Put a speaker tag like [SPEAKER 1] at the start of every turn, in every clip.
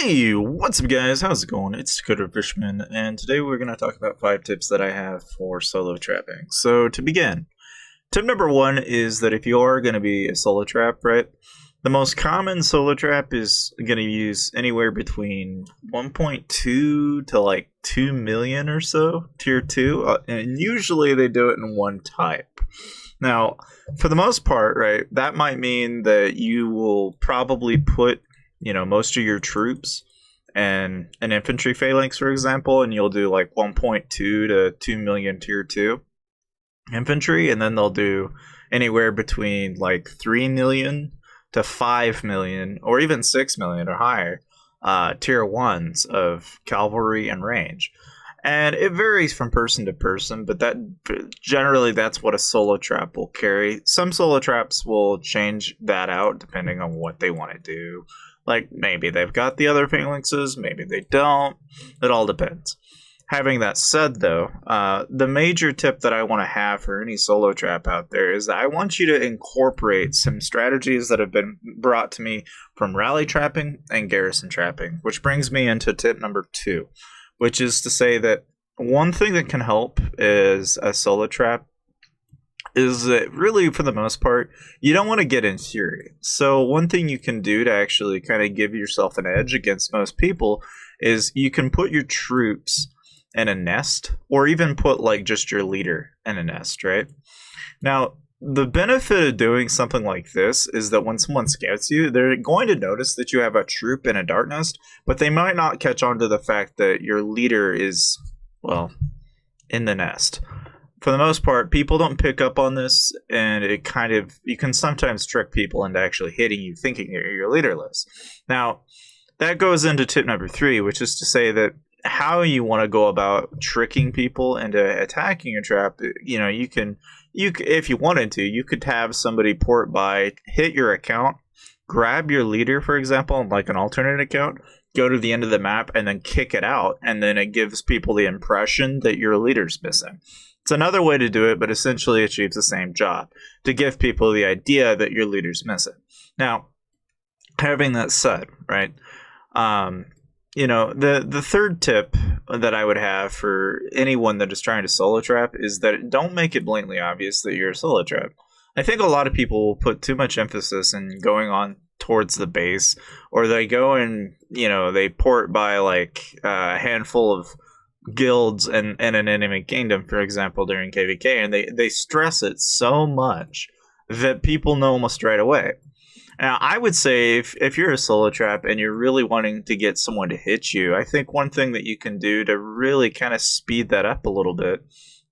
[SPEAKER 1] Hey, what's up guys? How's it going? It's Dakota Fishman, and today we're going to talk about 5 tips that I have for solo trapping. So to begin, tip number 1 is that if you are going to be a solo trap, right, the most common solo trap is going to use anywhere between 1.2 to like 2 million or so, tier 2, and usually they do it in one type. Now, for the most part, right, that might mean that you will probably put most of your troops and an infantry phalanx, for example, and you'll do like 1.2 to 2 million tier 2 infantry, and then they'll do anywhere between like 3 million to 5 million or even 6 million or higher tier 1s of cavalry and range. And it varies from person to person, but that's what a solo trap will carry. Some solo traps will change that out depending on what they want to do. Like, maybe they've got the other phalanxes, maybe they don't. It all depends. Having that said, though, the major tip that I want to have for any solo trap out there is that I want you to incorporate some strategies that have been brought to me from rally trapping and garrison trapping, which brings me into tip number 2, which is to say that one thing that can help is a solo trap is that really, for the most part, you don't want to get in fury. So one thing you can do to actually kind of give yourself an edge against most people is you can put your troops in a nest, or even put like just your leader in a nest, right? Now, the benefit of doing something like this is that when someone scouts you, they're going to notice that you have a troop in a dark nest, but they might not catch on to the fact that your leader is, well, in the nest. For the most part, people don't pick up on this, and you can sometimes trick people into actually hitting you thinking that you're leaderless. Now, that goes into tip number 3, which is to say that how you want to go about tricking people into attacking a trap, if you wanted to, you could have somebody port by, hit your account, grab your leader, for example, on like an alternate account, go to the end of the map, and then kick it out, and then it gives people the impression that your leader's missing. It's another way to do it, but essentially achieves the same job, to give people the idea that your leader's missing. Now, having that said, right, the third tip that I would have for anyone that is trying to solo trap is that don't make it blatantly obvious that you're a solo trap. I think a lot of people will put too much emphasis in going on towards the base, or they go and, they port by like a handful of guilds and an enemy kingdom, for example, during KVK, and they stress it so much that people know almost right away. Now, I would say if you're a solo trap and you're really wanting to get someone to hit you, I think one thing that you can do to really kind of speed that up a little bit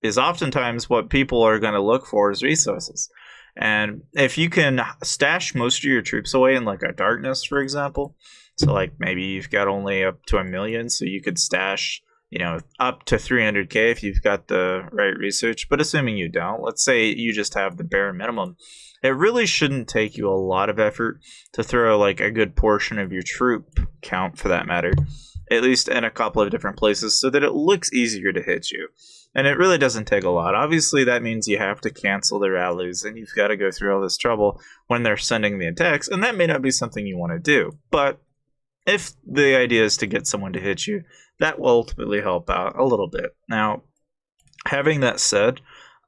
[SPEAKER 1] is oftentimes what people are going to look for is resources. And if you can stash most of your troops away in like a darkness, for example, so like maybe you've got only up to 1 million, so you could stash up to 300k if you've got the right research. But assuming you don't, let's say you just have the bare minimum, it really shouldn't take you a lot of effort to throw like a good portion of your troop count, for that matter, at least in a couple of different places, so that it looks easier to hit you. And it really doesn't take a lot. Obviously, that means you have to cancel the rallies, and you've got to go through all this trouble when they're sending the attacks, and that may not be something you want to do. But if the idea is to get someone to hit you, that will ultimately help out a little bit. Now, having that said,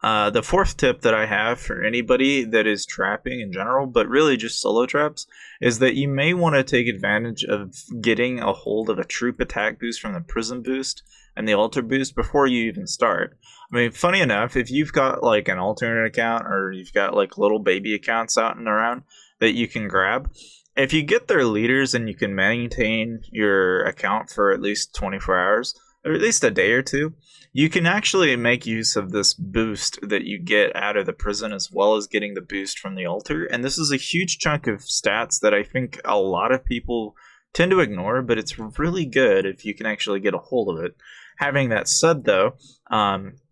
[SPEAKER 1] the fourth tip that I have for anybody that is trapping in general, but really just solo traps, is that you may want to take advantage of getting a hold of a troop attack boost from the prism boost and the altar boost before you even start. I mean, funny enough, if you've got like an alternate account, or you've got like little baby accounts out and around that you can grab, if you get their leaders and you can maintain your account for at least 24 hours, or at least a day or two, you can actually make use of this boost that you get out of the prison, as well as getting the boost from the altar. And this is a huge chunk of stats that I think a lot of people tend to ignore, but it's really good if you can actually get a hold of it. Having that said, though,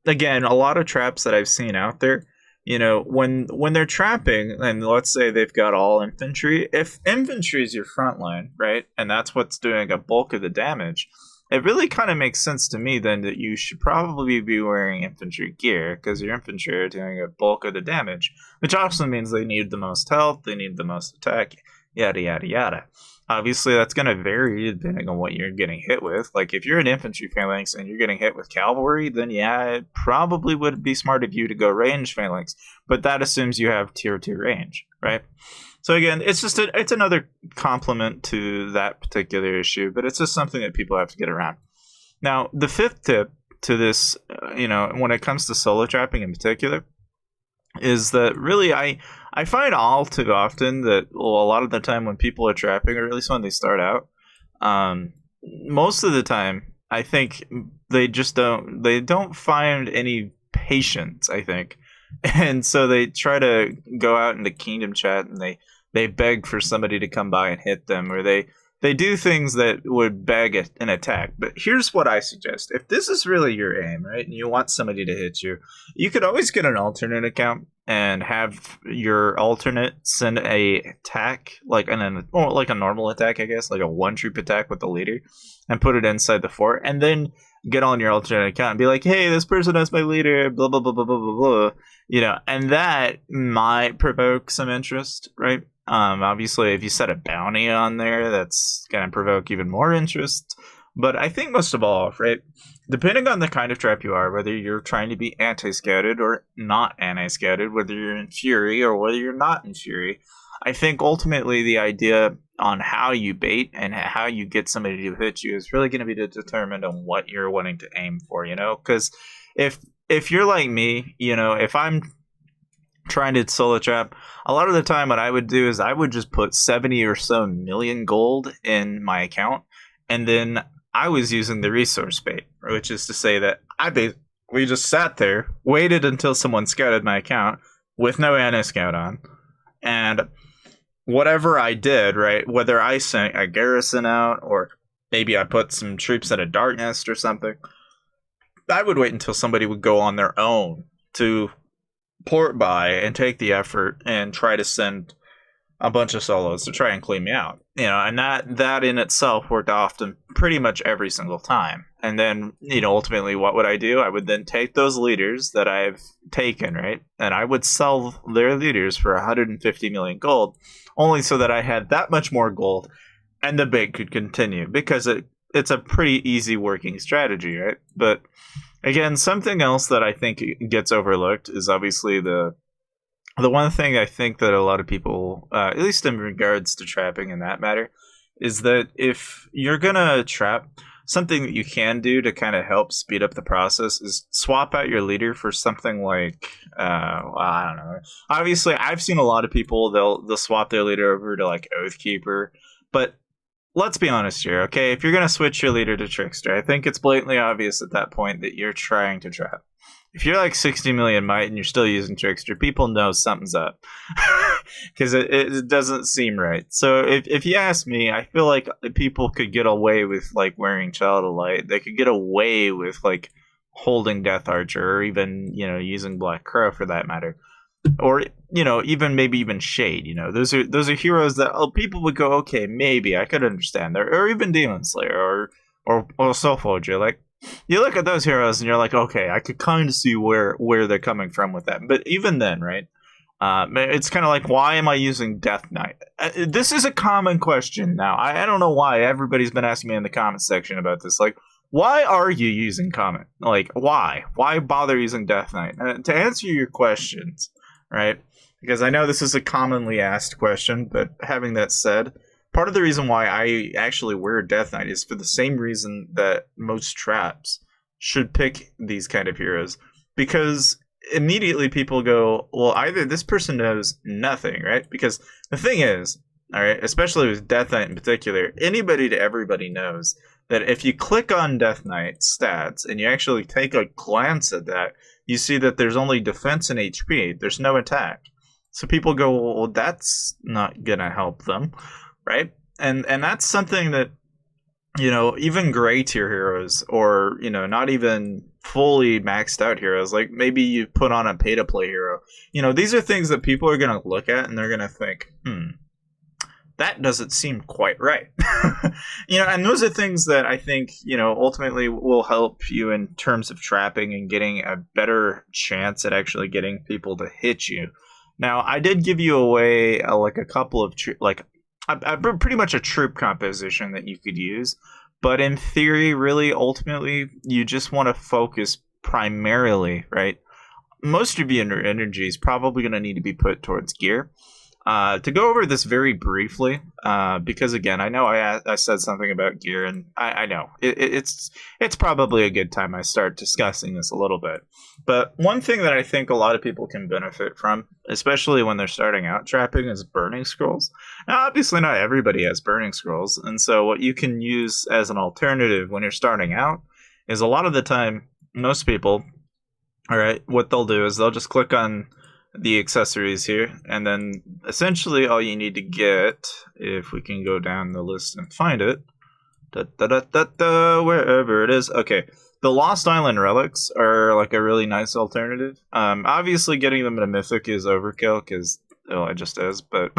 [SPEAKER 1] again, a lot of traps that I've seen out there, when they're trapping, and let's say they've got all infantry, if infantry is your front line, right, and that's what's doing a bulk of the damage, it really kind of makes sense to me then that you should probably be wearing infantry gear, because your infantry are doing a bulk of the damage, which also means they need the most health, they need the most attack. yada yada yada. Obviously, that's going to vary depending on what you're getting hit with. Like, if you're an infantry phalanx and you're getting hit with cavalry, then yeah, it probably would be smart of you to go range phalanx. But that assumes you have tier 2 range, right? So again, it's another complement to that particular issue, but it's just something that people have to get around. Now, the fifth tip to this, when it comes to solo trapping in particular, is that really I find all too often that a lot of the time when people are trapping, or at least when they start out, most of the time I think they don't find any patience, I think. And so they try to go out into kingdom chat and they beg for somebody to come by and hit them, or they do things that would beg an attack. But here's what I suggest. If this is really your aim, right, and you want somebody to hit you, you could always get an alternate account and have your alternate send a attack, like a normal attack, I guess, like a one troop attack with the leader, and put it inside the fort, and then get on your alternate account and be like, hey, this person has my leader, blah, blah, blah, blah, blah, blah, blah. And that might provoke some interest, right? Obviously, if you set a bounty on there, that's going to provoke even more interest. But I think most of all, right, depending on the kind of trap you are, whether you're trying to be anti-scouted or not anti-scouted, whether you're in Fury or whether you're not in Fury, I think ultimately the idea on how you bait and how you get somebody to hit you is really going to be determined on what you're wanting to aim for, because if you're like me, if I'm trying to solo trap, a lot of the time what I would do is I would just put 70 or so million gold in my account, and then I was using the resource bait, which is to say that I basically just sat there, waited until someone scouted my account with no anti-scout on, and whatever I did, right, whether I sent a garrison out or maybe I put some troops at a dark nest or something, I would wait until somebody would go on their own to port by and take the effort and try to send a bunch of solos to try and clean me out, and that in itself worked often pretty much every single time. And then, ultimately what would I do? I would then take those leaders that I've taken, right, and I would sell their leaders for 150 million gold, only so that I had that much more gold and the bait could continue, because it's a pretty easy working strategy, right? But again, something else that I think gets overlooked is obviously the one thing I think that a lot of people, at least in regards to trapping in that matter, is that if you're going to trap, something that you can do to kind of help speed up the process is swap out your leader for something like, I don't know. Obviously, I've seen a lot of people, they'll swap their leader over to like Oathkeeper, but let's be honest here, okay? If you're going to switch your leader to Trickster, I think it's blatantly obvious at that point that you're trying to trap. If you're like 60 million might and you're still using Trickster, people know something's up. Because it doesn't seem right. So if you ask me, I feel like people could get away with like wearing Child of Light. They could get away with like holding Death Archer, or even, using Black Crow for that matter. Or, even Shade, those are heroes that people would go, okay, maybe I could understand. Or even Demon Slayer or Soul Forger. Like, you look at those heroes and you're like, okay, I could kind of see where they're coming from with that. But even then, right, it's kind of like, why am I using Death Knight? This is a common question now. I don't know why everybody's been asking me in the comment section about this. Like, why are you using Comet? Like, why? Why bother using Death Knight? To answer your questions, right, because I know this is a commonly asked question, but having that said, part of the reason why I actually wear Death Knight is for the same reason that most traps should pick these kind of heroes. Because immediately people go, well, either this person knows nothing, right? Because the thing is, all right, especially with Death Knight in particular, anybody to everybody knows that if you click on Death Knight's stats and you actually take a glance at that, you see that there's only defense and HP. There's no attack. So people go, well, that's not going to help them, right? And that's something that, even gray tier heroes, or, not even fully maxed out heroes, like maybe you put on a pay to play hero, these are things that people are going to look at and they're going to think, that doesn't seem quite right. And those are things that I think, ultimately will help you in terms of trapping and getting a better chance at actually getting people to hit you. Now, I did give you away a couple of pretty much a troop composition that you could use. But in theory, really, ultimately, you just want to focus primarily, right? Most of your energy is probably going to need to be put towards gear. To go over this very briefly, because again, I know I said something about gear, and I know it's probably a good time I start discussing this a little bit. But one thing that I think a lot of people can benefit from, especially when they're starting out trapping, is burning scrolls. Now, obviously, not everybody has burning scrolls, and so what you can use as an alternative when you're starting out is a lot of the time, most people, all right, what they'll do is they'll just click on the accessories here, and then essentially all you need to get, if we can go down the list and find it, wherever it is. Okay, the Lost Island relics are like a really nice alternative. Obviously getting them in a mythic is overkill because it just is, but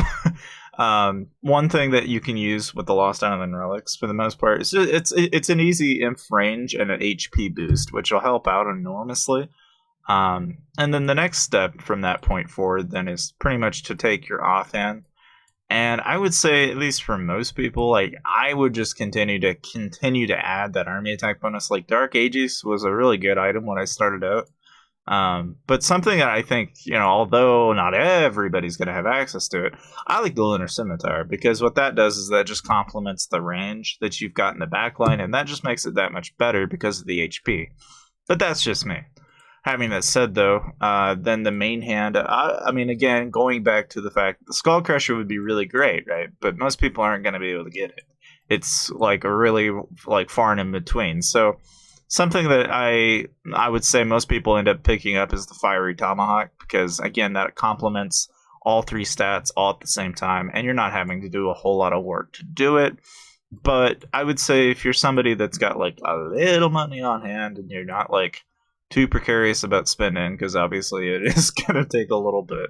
[SPEAKER 1] one thing that you can use with the Lost Island relics for the most part is it's an easy inf range and an HP boost, which will help out enormously. And then the next step from that point forward then is pretty much to take your offhand. And I would say, at least for most people, like I would just continue to add that army attack bonus. Like Dark Aegis was a really good item when I started out. But something that I think, although not everybody's going to have access to it, I like the Lunar Scimitar, because what that does is that just complements the range that you've got in the backline, and that just makes it that much better because of the HP. But that's just me. Having that said, though, then the main hand, I mean, again, going back to the fact that the Skull Crusher would be really great, right? But most people aren't going to be able to get it. It's like a really far and in between. So something that I would say most people end up picking up is the Fiery Tomahawk, because, again, that complements all three stats all at the same time, and you're not having to do a whole lot of work to do it. But I would say if you're somebody that's got like a little money on hand and you're not like too precarious about spending, because obviously it is going to take a little bit.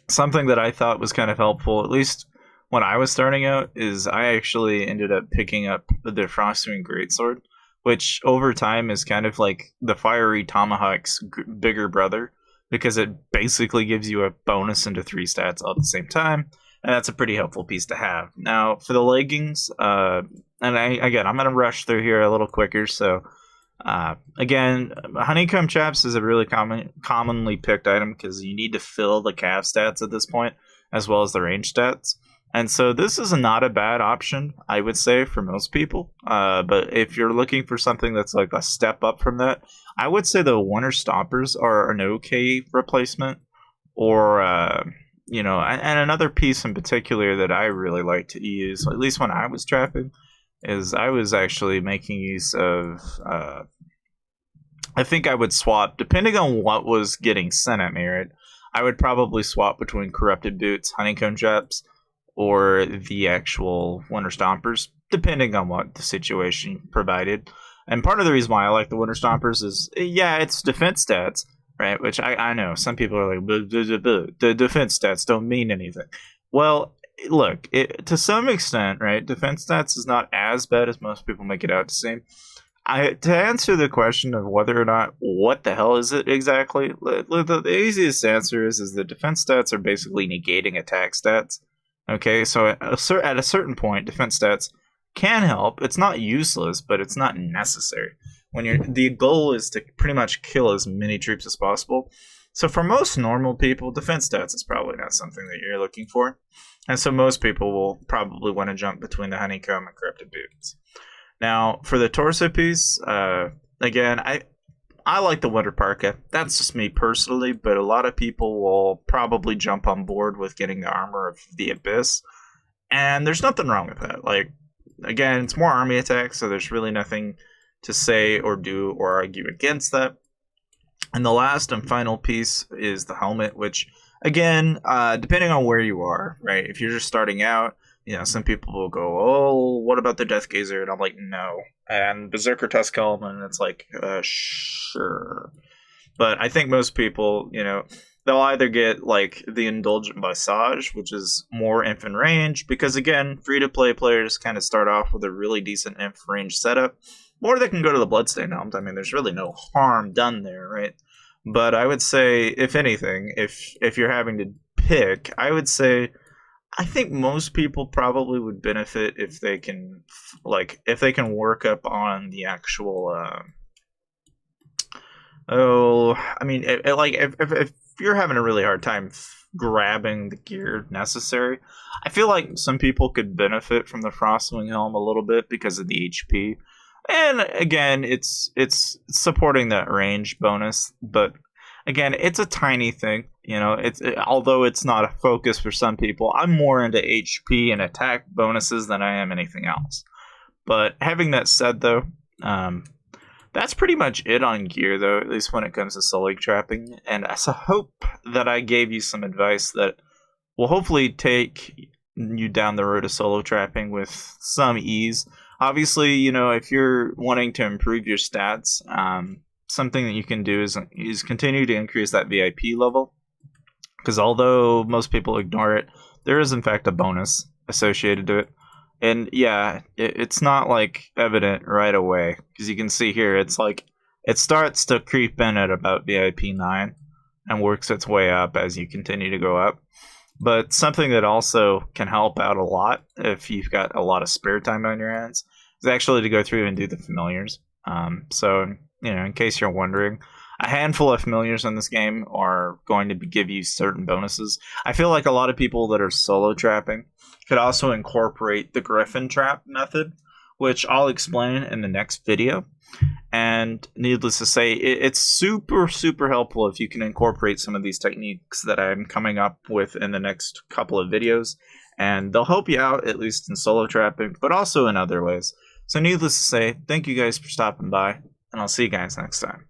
[SPEAKER 1] Something that I thought was kind of helpful, at least when I was starting out, is I actually ended up picking up the Frostwing Greatsword, which over time is kind of like the Fiery Tomahawk's bigger brother, because it basically gives you a bonus into 3 stats all at the same time, and that's a pretty helpful piece to have. Now, for the leggings, and I'm going to rush through here a little quicker, so again, Honeycomb Chaps is a really commonly picked item because you need to fill the calf stats at this point, as well as the range stats. And so this is not a bad option, I would say, for most people. But if you're looking for something that's like a step up from that, I would say the Winter Stompers are an okay replacement. Or, and another piece in particular that I really like to use, at least when I was trapping, is I was actually making use of, I think I would swap, depending on what was getting sent at me, right? I would probably swap between Corrupted Boots, Honeycomb Chaps, or the actual Winter Stompers, depending on what the situation provided. And part of the reason why I like the Winter Stompers is, yeah, it's defense stats, right? Which I know, some people are like, the defense stats don't mean anything. Well, look, to some extent, right, defense stats is not as bad as most people make it out to seem. To answer the question of whether or not, what the hell is it exactly, the easiest answer is the defense stats are basically negating attack stats. Okay, so at a certain point, defense stats can help. It's not useless, but it's not necessary. The goal is to pretty much kill as many troops as possible. So for most normal people, defense stats is probably not something that you're looking for. And so most people will probably want to jump between the Honeycomb and Corrupted Boots. Now, for the torso piece, again, I like the Winter Parka. That's just me personally, but a lot of people will probably jump on board with getting the Armor of the Abyss. And there's nothing wrong with that. Like, again, it's more army attack, so there's really nothing to say or do or argue against that. And the last and final piece is the helmet, which, again, depending on where you are, right? If you're just starting out, some people will go, oh, what about the Death Gazer? And I'm like, no. And Berserker Tusk Helm, and it's like, sure. But I think most people, they'll either get like the Indulgent Visage, which is more inf in range, because again, free-to-play players kind of start off with a really decent inf range setup, or they can go to the Bloodstained Helms. I mean, there's really no harm done there, right? But I would say, if anything, if you're having to pick, I would say I think most people probably would benefit if they can, if they can work up on the actual. I mean, if you're having a really hard time grabbing the gear necessary, I feel like some people could benefit from the Frostwing Helm a little bit because of the HP. And again, it's supporting that range bonus, but again, it's a tiny thing. Although it's not a focus for some people, I'm more into HP and attack bonuses than I am anything else. But having that said, though, that's pretty much it on gear, though, at least when it comes to solo trapping. And I hope that I gave you some advice that will hopefully take you down the road of solo trapping with some ease. Obviously, if you're wanting to improve your stats, something that you can do is continue to increase that VIP level. Because although most people ignore it, there is in fact a bonus associated to it. And yeah, it's not like evident right away. Because you can see here, it's like it starts to creep in at about VIP 9 and works its way up as you continue to go up. But something that also can help out a lot if you've got a lot of spare time on your hands is actually to go through and do the familiars. So, in case you're wondering, a handful of familiars in this game are going to give you certain bonuses. I feel like a lot of people that are solo trapping could also incorporate the Gryphon trap method, which I'll explain in the next video. And needless to say, it's super, super helpful if you can incorporate some of these techniques that I'm coming up with in the next couple of videos. And they'll help you out, at least in solo trapping, but also in other ways. So needless to say, thank you guys for stopping by, and I'll see you guys next time.